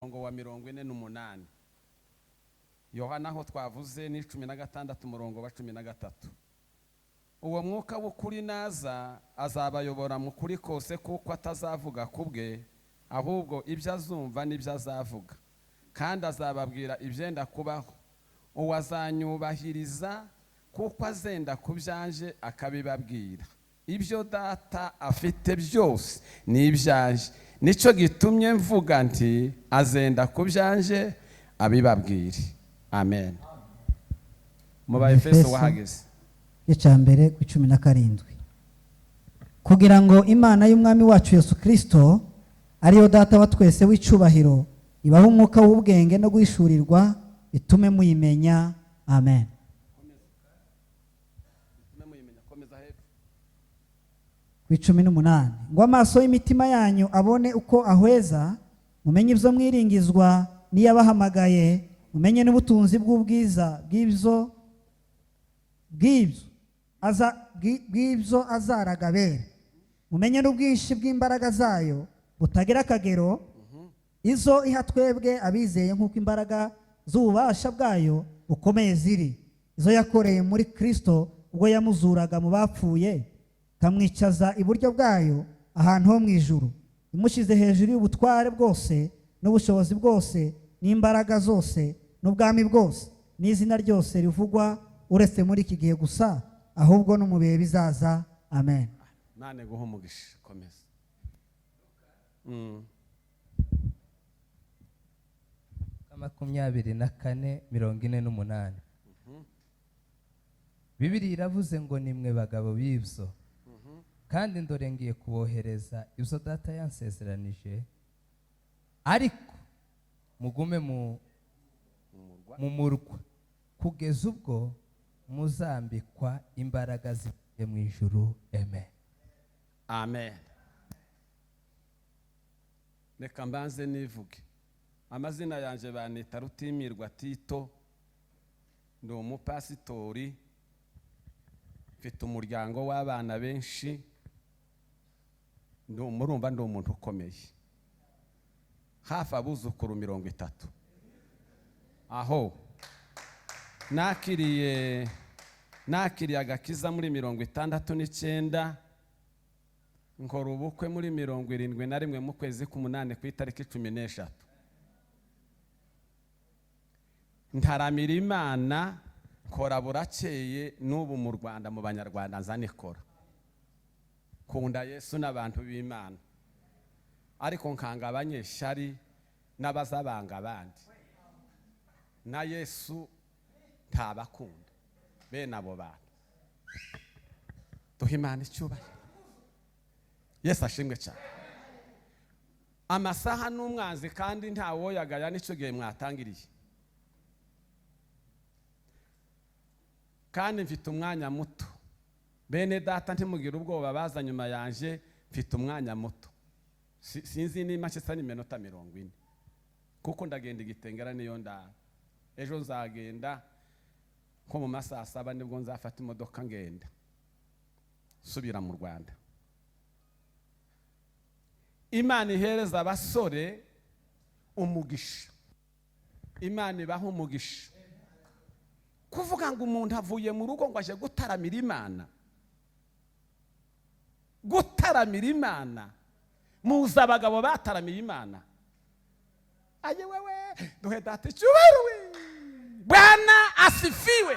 ngo wa 48 Yohana ho twavuze ni 16 murongo wa 13 uwo mwuka w'ukuri naza azabayobora mu kuri kose kuko atazavuga kubwe ahubwo ibyo azumva n'ibyo azavuga kandi azababwira ibyenda kubaho uwo azanyubahiriza kuko azenda kubyanje akabibabwira ibyo data afite byose ni ibyaje nico gitumye mvuga nti azenda kubyanje abibabwire amen. Mu Efeso wahageze icyambere ku 17 kugira ngo Imana y'umwami wacu Yesu Kristo ariyo data wa twese w'icubahiro ibaho umwuka w'ubwenge no guhishurirwa bitume muyimenya amen. Ku 18 ngo amaso y'imitima yanyu abone uko ahweza mumenye ibyo mwiringizwa niyabahamagaye mumenye n'ubutunzi bw'ubwiza bw'ibyo azaragabera mumenye n'ubwinshi bw'imbaraga zayo butagira akagero izo iha twebwe abizeye nk'uko imbaraga z'ububasha bwayo bukomeye ziri izo yakoreye muri Kristo ubwo yamuzuraga mu bapfuye kamwicaza iburyo bwayo ahantu ho mu ijuru imushyize hejuru y'ubutware bwose n'ubushobozi bwose n'imbaraga zose n'ubwami bwose n'izina ryose rivugwa uretse muri iki gihe gusa ahubwo no mu bihe bizaza amen. Nane guha umugisha komeza. 24:48 Bibiri iravuze ngo nimwe bagabo b'ibyo kandi ndore ngiye kubohereza ibyo data yansezeranije ariko mugume mu murwa kugeza ubwo muzambikwa imbaraga zivuye mu ijuru amen. Amen. Reka mbanze nivuge amazina yanje banita Rutimirwa Tito ndi umupasitori mfite umuryango w'abana benshi murumva ndi umuntu ukomeye hafi abuzukuru 30 aho nakiriye agakiza muri 69 nkora ubukwe muri 71 mu kwezi k'umunane ku itariki 13 ntaramira Imana kora burakeye n'ubu mu Rwanda mu banyarwanda nzanikora kunda Yesu n'abantu b'Imana ariko nkanga abanyeshari n'abazabanga abandi na Yesu ntabakunda bene abo bantu duha Imana icyubahiro. Yesu ashimwe cyane. Amasaha n'umwanzi kandi ntawo yagaya n'icyo gihe mwatangiriye kandi mfite umwanya muto bene data ntimugira ubwoba baza nyuma yanje mfite umwanya muto sinzi ni make sa n'iminota 40 kuko ndagenda igitengera niyo ndara ejo nzagenda ko mu masaha 7 nibwo nzafata imodoka ngenda subira mu Rwanda. Imana ihereza abasore umugisha Imana ibaha umugisha kuvuga ngo umuntu avuye mu rugo ngo aje gutaramira Imana muza abagabo bataramiye Imana aje wewe duhe data icyubahiro Bwana asifiwe.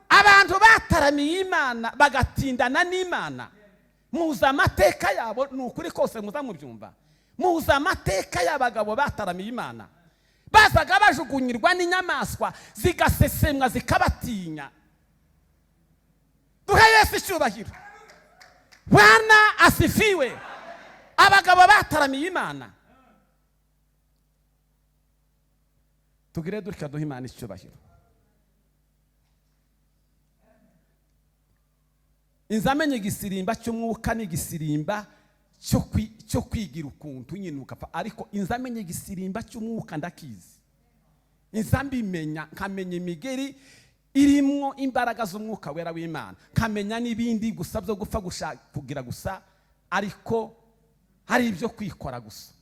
Abantu bataramiye Imana bagatindana n'Imana muza amateka yabo n'ukuri kose muza mubyumva muza amateka y'abagabo bataramiye Imana bazaga bajugunyirwa n'inyamaswa zigasesemwa zikabatinya. Duhe Yesu icyubahiro. Bwana asifiwe. Abagabo bataramiye Imana tugire dutya duhe Imana icyubahiro. Inzamenye igisirimba cy'umwuka n'igisirimba cyo kwigira ukuntu nyine ukapfa ariko inzamenye igisirimba cy'umwuka ndakizi inzambimenya nkamenya imigeri irimo imbaraga z'umwuka wera w'Imana kamenya n'ibindi gusa byo gupfa kugira gusa ariko hari ibyo kwikora gusa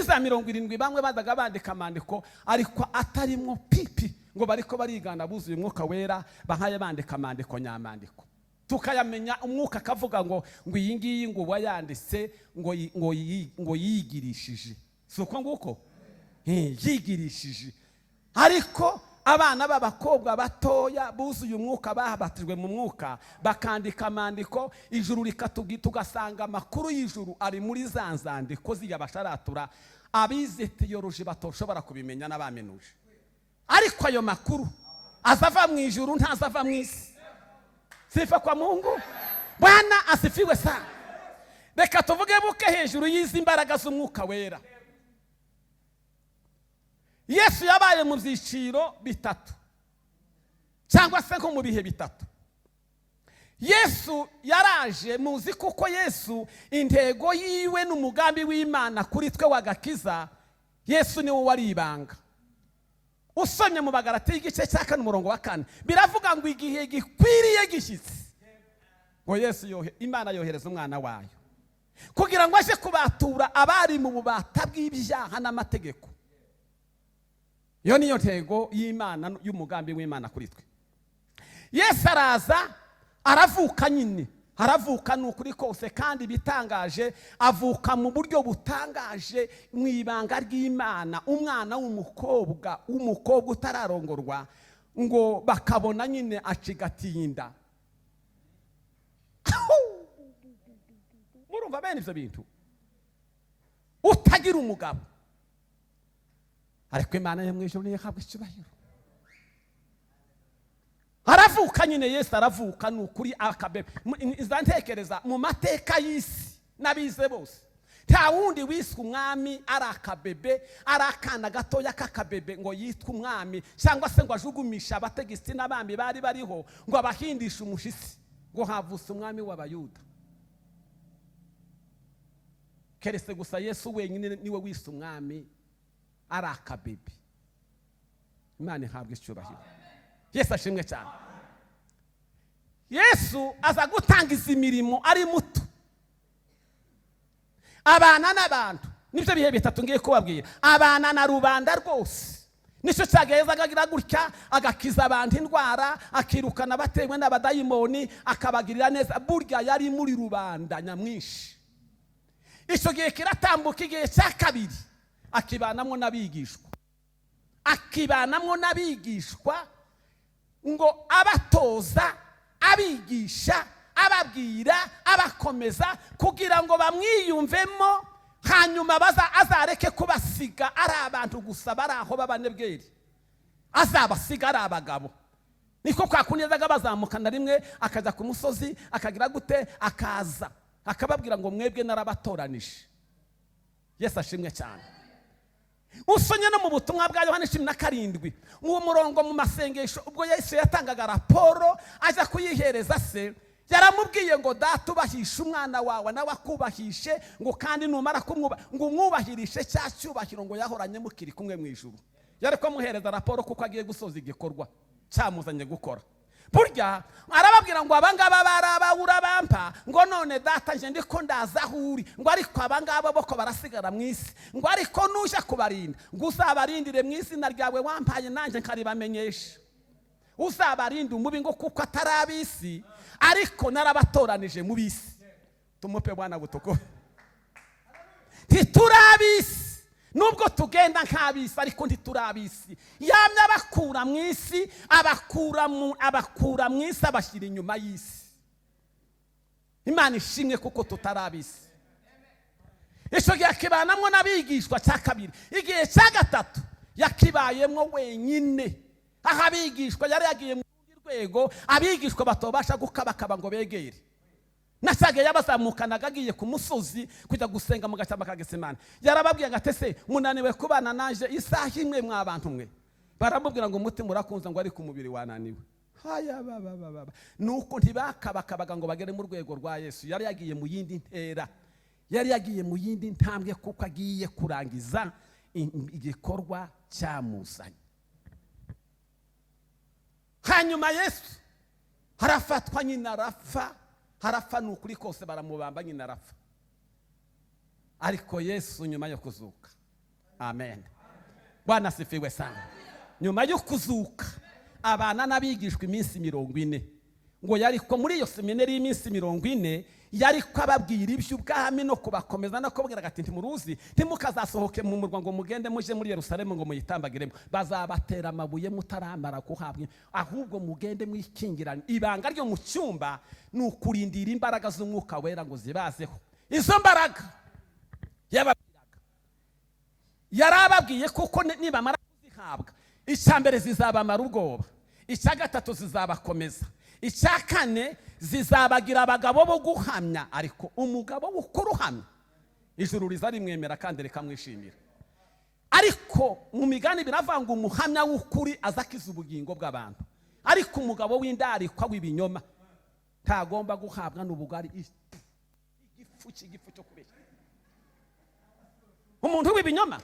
za 70 bamwe bazaga bandika amandiko ariko atarimwo pipi ngo bariko barigana buzuye umwuka wera bahaye bandika amandiko nyamandiko tukayamenya umwuka akavuga ngo iyi ngiyi ngo wayanditse ngo yigirishije suko nguko yigirishije ariko abana b'abakobwa batoya buzuye umwuka bahabatijwe mu mwuka bakandika amandiko ijuru tugasanga amakuru y'ijuru ari muri za nzandiko ziyabasharatura abize tiyoroje batoshobora kubimenya n'abamenuje ariko ayo makuru azava mu ijuru ntazava mu isi sifa kwa Mungu Bwana asifiwe sana reka tuvuge buke hejuru y'izi imbaraga z'umwuka wera Yesu yabaye mu byiciro bitatu cyangwa se nko mu bihe bitatu Yesu yaraje muzi kuko Yesu intego yiwe n'umugambi w'Imana kuri twe wagakiza Yesu niwe wari ibanga usomye mu Bagalatiya igice cya 4:4 biravuga ngo igihe gikwiriye gishyitsi ngo Yesu Imana yohereza umwana wayo kugira ngo aje kubatura abari mu bubata bw'ibyaha n'amategeko iyo niyo ntego y'Imana y'umugambi w'Imana kuri twe Yesu araza aravuka nyine aravuka n'ukuri kose kandi bitangaje avuka mu buryo butangaje mu ibanga ry'Imana umwana w'umukobwa utararongorwa ngo bakabona nyine acigatiye inda murumva bene ivyo bintu utagira umugabo ariko Imana yo mwijuru niyo habwe cyubahiro aravuka nyine Yesu aravuka n'ukuri akabebe izantekereza mu mateka y'isi nabize bose nta wundi wiswe umwami arakabebe arakana gatoya kakabebe ngo yitwe umwami cyangwa se ngo ajugumisha abategisi n'abami bari bariho ngo abahindisha umushisi ngo havuse umwami w'abayuda keretse gusa Yesu wenyine niwe wise umwami arakabebe Imana ihabwe icyubahiro Yesu ashimwe cyane Yesu aza gutangiza imirimo ari muto abana n'abantu nibyo bihe bitatu ngiye kubabwira abana na rubanda rwose nicyo cyageza agagira gutya agakiza abantu indwara akirukana batewe n'abadayimoni akabagirira neza burya yari muri rubanda nyamwinshi icyo gihe kiratambuka igihe cya kabiri akibanamwo n'abigishwa ngo abatoza abigisha ababwira abakomeza kugira ngo bamwiyumvemo hanyuma azareke kubasiga ari abantu gusa bari aho b'abanebweri azabasiga ari abagabo niko kwakunyezaga bazamukana rimwe akaja ku musozi akagira gute akaza akababwira ngo mwebwe narabatoranije Yesu ashimwe cyane usonye no mu butumwa bwa Yohana 17 uwo murongo mu masengesho ubwo Yesu yatangaga raporo aza kuyihereza se yaramubwiye ngo data ubahisha umwana wawe nawe akubahishe ngo kandi numara ngo umwubahirishe cya cyubahiro ngo yahoranye mukiri kumwe mu ijuru yari ko muhereza raporo kuko agiye gusoza igikorwa cyamuzanye gukora burya arababwira ngo abangaba barabawura bampa ngo none data nje ndiko ndaza huri ngo ariko abangaba boko barasigara mu isi ngo ariko nuje kubarinda ngo uzabarindire mu isi na ryawe wampaye nanje nkaribamenyesha uzabarinde umubi ngo kuko atarabisi ariko narabatoranije mu bisi tumupe Bwana butuko ntiturabisi nubwo tugenda nk'abisi ariko ntiturabisi yamye abakura mu isi abakura mu isi abashyira inyuma y'isi Imana ishimwe kuko tutarabisi icyo gihe akibanamwo n'abigishwa cya kabiri igihe cya gatatu yakibayemwo wenyine aho abigishwa yari yagiye mu rwego abigishwa batobasha gukabakaba ngo begere nasage yabazamukanaga agiye ku musozi kujya gusenga mu gashyamba ka Getsemane yarababwiye ngo atese munaniwe kubana naje isaha imwe mwabantu mwe baramubwira ngo umutima urakunza ngo ari ku mubiri wananiwe haya baba nuko ntibakabakabaga ngo bagere mu rwego rwa Yesu yari yagiye mu yindi ntera yari yagiye mu yindi ntambwe kuko agiye kurangiza igikorwa cyamuzanye hanyuma Yesu harafatwa nyina harafa n'ukuri kose baramubamba nyina arapfa ariko Yesu nyuma yo kuzuka amen. Bwana asifiwe sana. Nyuma yo kuzuka abana n'abigishwa iminsi 40, ngo yari ko muri iyo seminari y'iminsi 40 yari ko ababwira iby'ubwami no kubakomeza no kubwira ati ntimuruzi ntimukazasohoke mu murwa ngo mugende muje muri Yerusalemu ngo muyitambagiremo, bazabatera amabuye mutaramara kuhabwa, ahubwo mugende mwikingirana. Ibanga ryo mu cyumba ni ukurindira imbaraga z'umwuka wera ngo zibazeho. Izo mbaraga yababwiraga yarababwiye kuko nibamara kuzihabwa, icyambere zizabamara ubwoba, icya gatatu zizabakomeza, icya kane zizabagira abagabo bo guhamya. Ariko umugabo w'ukuruhamya ijuru rizarimwemera kandi rikamwishimira. Ariko mu migani biravanga umuhamya w'ukuri azakiza ubugingo bw'abantu, ariko umugabo w'indarikwa w'ibinyoma ntagomba guhabwa n'ubugari igifu cyo kubeshya. Umuntu w'ibinyoma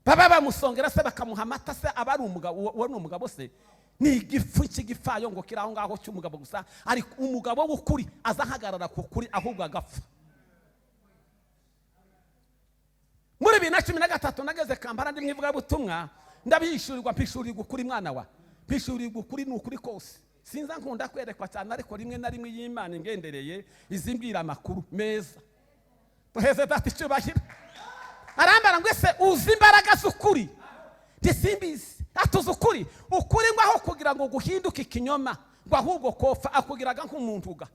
baba bamusongera se bakamuha amata se aba ari umugabo, uwo ni umugabo se ni igifu cy'igifayo ngo kiraho ngaho cy'umugabo gusa. Ariko umugabo w'ukuri azahagarara ku kuri ahubwo agapfa. Muri 2013 nageze Kampala ndi mwivuga butumwa, ndabishurirwa mpishurirwa ukuri mwana wa mpishurirwa ukuri ni ukuri kose. Sinza nkunda kwerekwa cyane, ariko rimwe na rimwe y'Imana ingendereye izimbwira amakuru meza. Tuheze dati cyubahira arambara ngo ese uzi imbaraga z'ukuri ndisimbizi atuze ukuri ngo aho kugira ngo guhinduke ikinyoma ngo ahubwo kofa akugiraga nk'umuntu uga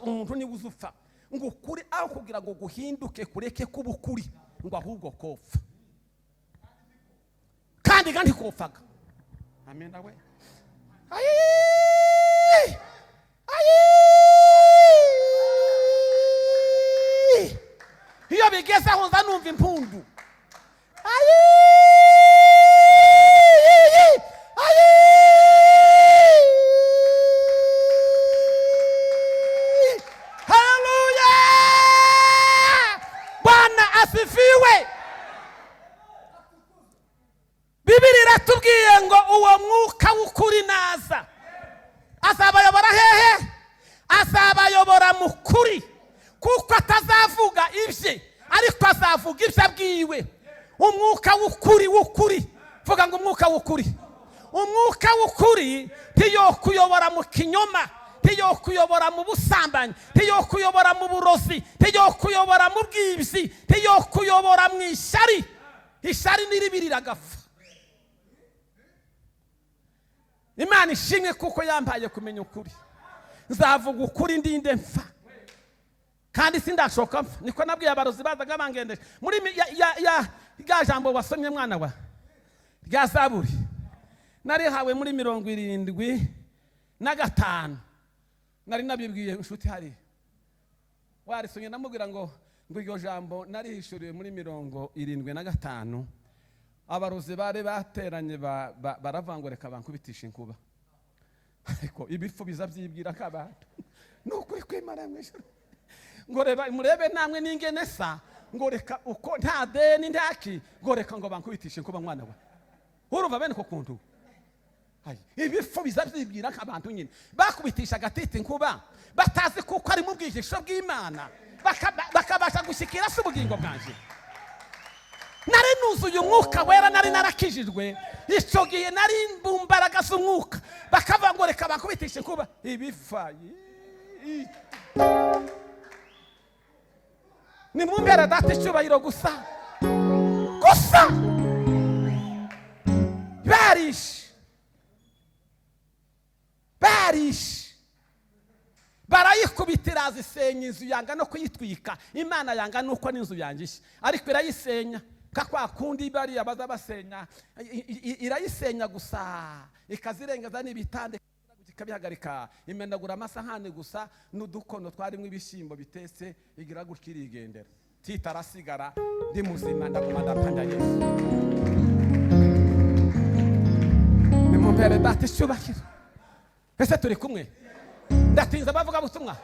umuntu ni uzupfa, ngo ukuri aho kugira ngo guhinduke kureke kubukuri ngo ahubwo kofa kandi gandi kofaga. Amen we. Iyo bigeze aho nza numva impundu. Haleluya! Bwana asifiwe. Bibiri iratubwiye ngo uwo mwuka w'ukuri naza azabayobora hehe? Azabayobora mu kuri, kuko atazavuga ibye ariko azavuga ibyo abwiwe. Umwuka w'ukuri vuga ngo umwuka w'ukuri tiyo kuyobora mu kinyoma, tiyo kuyobora mu busambanyi, tiyo kuyobora mu burozi, tiyo kuyobora mu bwibzi, tiyo kuyobora mu ishyari. Ishyari niribirira gafa. Imana ishimwe kuko yambaye kumenya ukuri. Nzavuga ukuri ndinde mfa kandi sindashoka mfa. Niko nabwiye abarozi bazaga bangendesha muri ya jambo wasomye mwana wa rya Zaburi nari hawe muri 75 nari nabibwiye inshuti hari warisonye namubwira ngo iryo jambo nari hishuriwe muri 75. Abarozi bari bateranye baravangoreka bankubitisha inkuba, ariko ibifu biza byibwira nk'abantu n'ukuri kwimara mw'ijuru ngo reba murebe namwe n'ingenesa ngo reka uko nta deni ndaki ngo reka ngo bankubitishe inkuba mwana we. Urumva bene ko kuntu ibifu biza byibwira nk'abantu nyine bakubitisha gatiti inkuba batazi kuko ari mu bwigisho bw'Imana bakabasha gushyikira se ubugingo bwanje. Nari nuzuye umwuka wera, nari narakijijwe icyo gihe, nari mbaraga z'umwuka bakavuga ngo reka bakubitishe inkuba ibifa. Ni mumbere data icyubahiro gusa barish barayikubitira zisenya inzu yanga no kuyitwika. Imana yanga nuko n'inzu yangishe ariko irayisenya kakwa kundi bari abaza basenya irayisenya gusa ikazirengeza n'ibitande ikabihagarika imenagura amasahane gusa n'udukono twarimo ibishimbo bitese igira gutya irigendera. Tito arasigara ndi muzima ndaguma ndapanda Yesu. Ni mumbere data icyubahiro. Ese turi kumwe? Ndatinza bavuga butumwa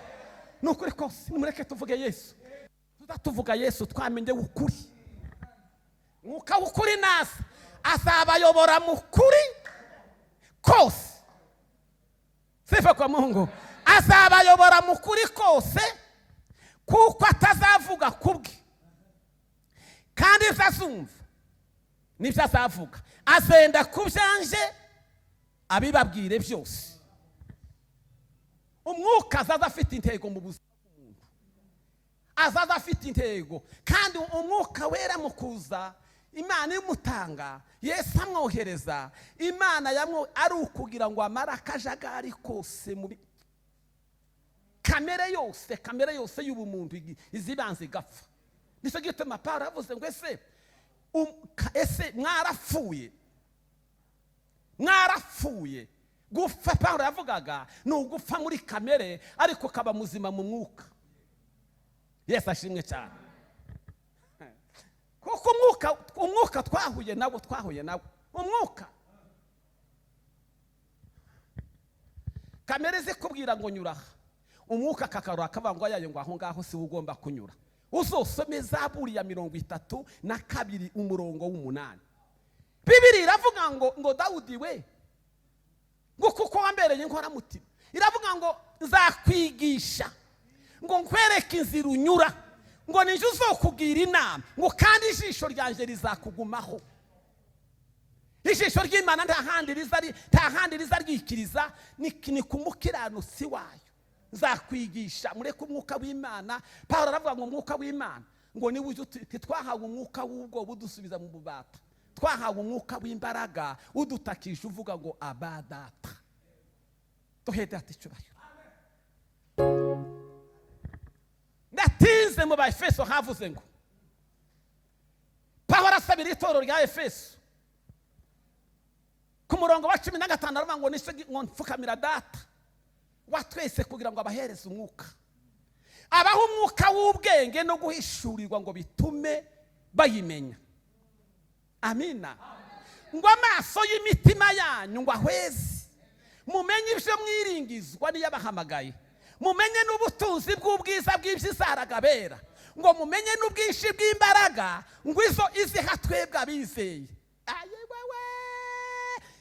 n'ukuri kose nimureke tuvuge Yesu. Tuzatuvuga Yesu twamenye ukuri. Mwuka w'ukuri naza azabayobora mu kuri kose. Sifa kwa Mungu. Azabayobora mu kuri kose kuko atazavuga kubwe kandi n'ibyo azumva n'ibyo azavuga azenda kubyanje abibabwire byose. Umwuka azaza afite intego mu buzima bw'umuntu, azaza afite intego, kandi umwuka wera mu kuza Imana imutanga, Yesu amwohereza, Imana ari ukugira ngo amara akajagari kose mu kamere yose y'ubumuntu izibanze igapfa. Nicyo gituma Pawulo yavuze ngo ese mwarapfuye. Gupfa Pawulo yavugaga ni ugupfa muri kamere ariko kaba muzima mu mwuka. Yesu ashimwe cyane. Kuko umwuka twahuye nawo umwuka kamere zikubwira ngo nyuraha, umwuka kakarura kavuga yayo ngo aho ngaho si ugomba kunyura. Uzosome Zaburi ya 32 umurongo w'8. Bibiri iravuga ngo Dawudi we ngo kuko wambereye inkoramutima, iravuga ngo nzakwigisha ngo nkwereke inzira unyura, ngo nije uzokubwira inama, ngo kandi ijisho ryanje rizakugumaho. Ijisho ry'Imana nta handi riza ryikiriza, ni kumukiranutsi wayo. Nzakwigisha mureke umwuka w'Imana. Pawulo aravuga ngo umwuka w'Imana ngo ni uje twahawe umwuka w'ubwo budusubiza mu bubata, twahawe umwuka w'imbaraga udutakisha uvuga ngo abadata. Tuhede ati cyubahiro. Ndatinze mu Efeso havuze ngo Pawulo asabira itorero rya Efeso ku murongo wa 15 aravuga ngo ngo mfukamira data wa twese kugira ngo abahereze umwuka, abaho umwuka w'ubwenge no guhishurirwa ngo bitume bayimenya. Amina. Ngo amaso y'imitima yanyu ngo ahweze, mumenye ibyo mwiringizwa niyabahamagaye, mumenye n'ubutunzi bw'ubwiza bw'ibyizaragabera, ngo mumenye n'ubwinshi bw'imbaraga ngo izo iziha twebwe abizeye. Ayewewe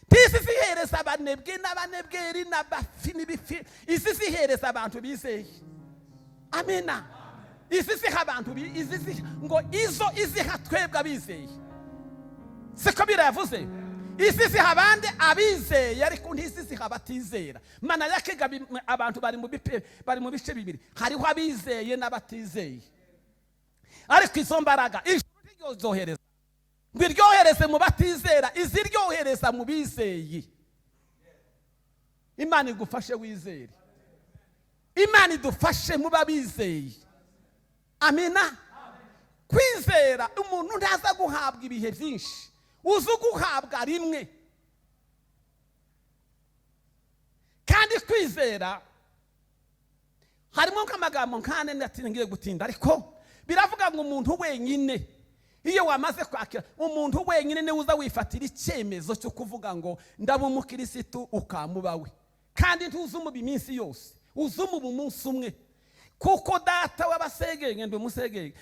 tisi zihereza abanebwe n'abanebweri n'abafi n'ibifi, izi zihereza abantu bizeye. Amina. Izi ziha abantu ngo izo iziha twebwe abizeye. Siko biravuze izi ziha abandi abizeye ariko ntisi ziha abatizera. Mana yake abantu bari mu bice bibiri, hariho abizeye n'abatizeye. Ariko izo mbaraga ijuru ryohereza ngo iryohereze mu batizera, iziryohereza mu bizeye. Imana igufashe wizere, Imana idufashe mu babizeye. Amina. Kwizera umuntu ntaza guhabwa ibihe byinshi, uzi guhabwa rimwe. Kandi kwizera harimo nk'amagambo nkane ngiye gutinda, ariko biravuga ngo umuntu wenyine, iyo wamaze kwakira umuntu wenyine niwe uza wifatira icyemezo cyo kuvuga ngo ndaba umukirisitu ukamubawe. Kandi ntuzumuba iminsi yose, uzumuba umunsi umwe, kuko data w'abasegenge ndi umusegenge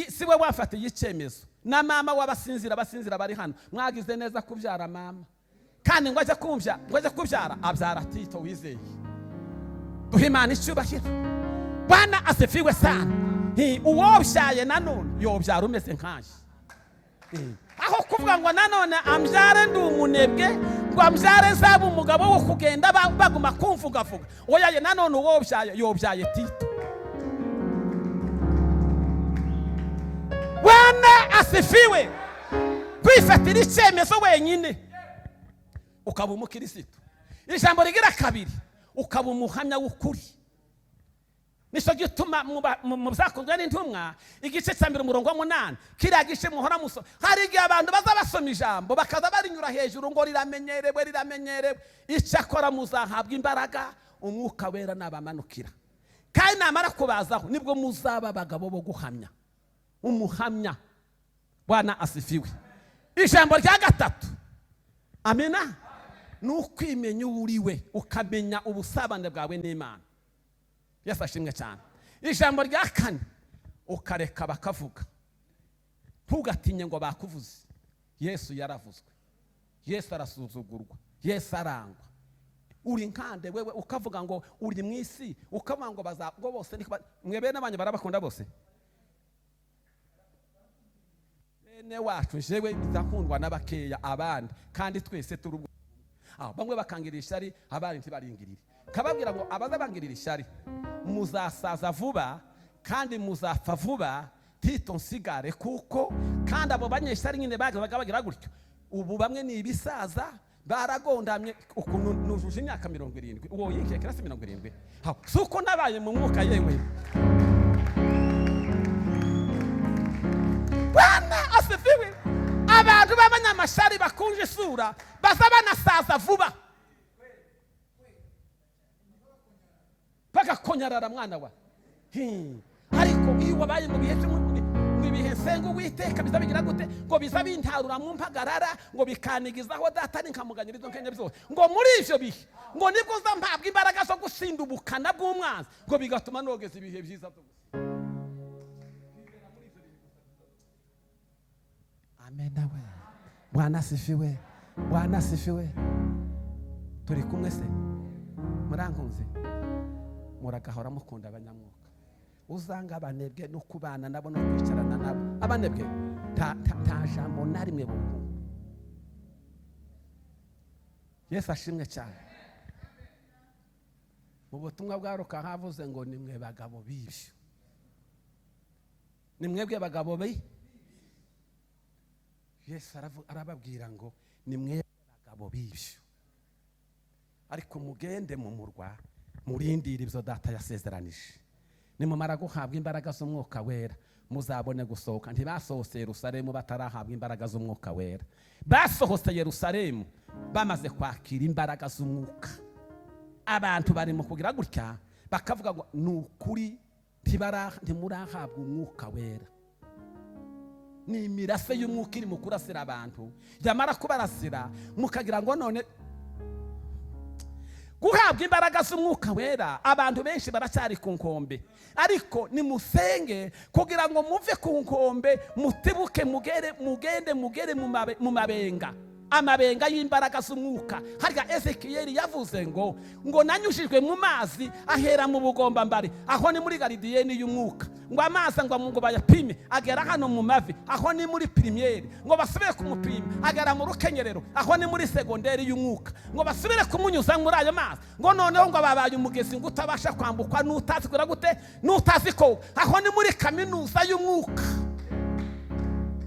siwe wafatiye icyemezo, na mama w'abasinzira bari hano mwagize neza kubyara mama, kandi ngo ajye kubyara abyara Tito wizeye. Duhe Imana icyubahiro. Bwana asifiwe sana. Uwobyaye nanone yobyara umeze nkaje, aho kuvuga ngo nanone ambyare ndi umunebwe, ngo ambyare nzaba umugabo wo kugenda baguma kumvugavuga. Oyaye nanone uwobyaye yobyaye Tito. Bwana asifiwe. Kwifatira icyemezo wenyine ukaba umukirisitu. Ijambo rigira kabiri ukaba umuhamya w'ukuri. Nicyo gituma mu byakozwe n'intumwa igice cya 1 umurongo wa 8 kiriya gice muhora muso, hari igihe abantu baza basoma ijambo bakaza barinyura hejuru ngo riramenyerewe. Icyakora muzahabwa imbaraga umwuka wera nabamanukira, kandi namara kubazaho nibwo muzaba abagabo bo guhamya. Umuhamya. Bwana asifiwe. Ijambo rya gatatu, amina, ni ukwimenya uriwe, ukamenya ubusabane bwawe n'Imana. Yesu ashimwe cyane. Ijambo rya kane, ukareka bakavuga, ntugatinye ngo bakuvuze. Yesu yaravuzwe, Yesu arasuzugurwa, Yesu arangwa. Uri nkande wewe ukavuga ngo uri mu isi, ukavuga ngo bazabwo bose mwebene abanye barabakunda bose. bene wacu jewe ndakundwa n'abakeya abandi kandi twese turi bamwe bakangirisha ari abandi ntibaringirire kababwira ngo abaza bangirira ishari muzasaza vuba kandi muzapfa vuba Tito nsigare kuko kandi abo banyeshari nyine bagira gutyo ubu bamwe ni ibisaza baragondamye ukuntu nujuje imyaka 70 uwo yinkiye kirasi 70 suko nabaye mu mwuka yewe bana asifiwe abantu b'abanyamashari bakunje isura baza banasaza vuba bagakonyarara mwana wa ariko iyo wabaye mu bihe ibihe sengo witeka bizabigira gute ngo bizabintarura mu mpagarara ngo bikanigizaho data ninkamuganyirizo nkenya byose ngo muri ivyo bihe ngo nibwo zampabwa imbaraga zo gusinda ubukana bw'umwanzi ngo bigatuma nogeza ibihe byiza byo amen nawe Bwana asifiwe turi kumwe se murankunze muragahora mukunda abanyamwuka uzanga abanebwe no kubana nabo no kwicarana nabo abanebwe ta jambo narimwe bungu Yesu ashimwe cyane mu butumwa bwaruka havuze ngo nimwe bagabo b'ibyo nimwebwe bagabo be Yesu arababwira ngo nimwe bagabo b'ibyo ariko mugende mu murwa murindira ibyo data yasezeranije nimumara guhabwa imbaraga z'umwuka wera muzabone gusohoka ntibasohose Yerusalemu batarahabwa imbaraga z'umwuka wera basohose Yerusalemu bamaze kwakira imbaraga z'umwuka abantu bari mu kugira gutya bakavuga ngo nukuri ntimurahabwa umwuka wera ni imirase y'umwuka iri mu kurasira abantu yamara kubarasira mukagira ngo none guhabwa imbaraga z'umwuka wera abantu benshi baracyari ku nkombe ariko nimusenge kugira ngo muve ku nkombe mutibuke mugende mu mabenga amabenga y'imbaraga z'umwuka harya Ezekiyeli yavuze ngo nanyujijwe mu mazi ahera mu bugomba mbari aho ni muri garidiyeni y'umwuka ngo amazi ngo bayapime agera hano mu mavi aho ni muri primiyeri ngo basubire kumupima agera mu rukenyerero aho ni muri segonderi y'umwuka ngo basubire kumunyuza muri ayo mazi ngo noneho ngo babaye umugezi ngo utabasha kwambukwa n'utazi kura gute n'utazi ko aho ni muri kaminuza y'umwuka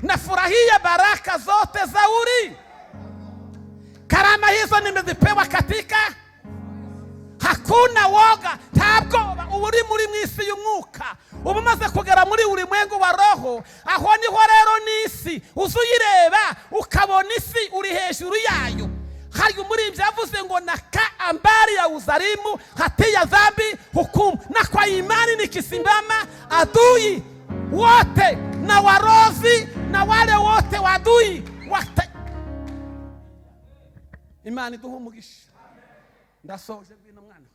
nafurahia baraka zote za uri karama hizo nimezipewa katika hakuna woga ntabwoba uri muri mwisi y'umwuka ubu maze kugera muri ulimwengu wa roho aho niho rero n'isi uzuyireba ukabona isi uri hejuru yayo hari muri byavuze ngo naka ambari ya uzalimu hatia dhambi hukumu na kwa imani nikisimama adui wote na warozi na wale wote wadui Imana iduha umugisha ndasoje bwino mwana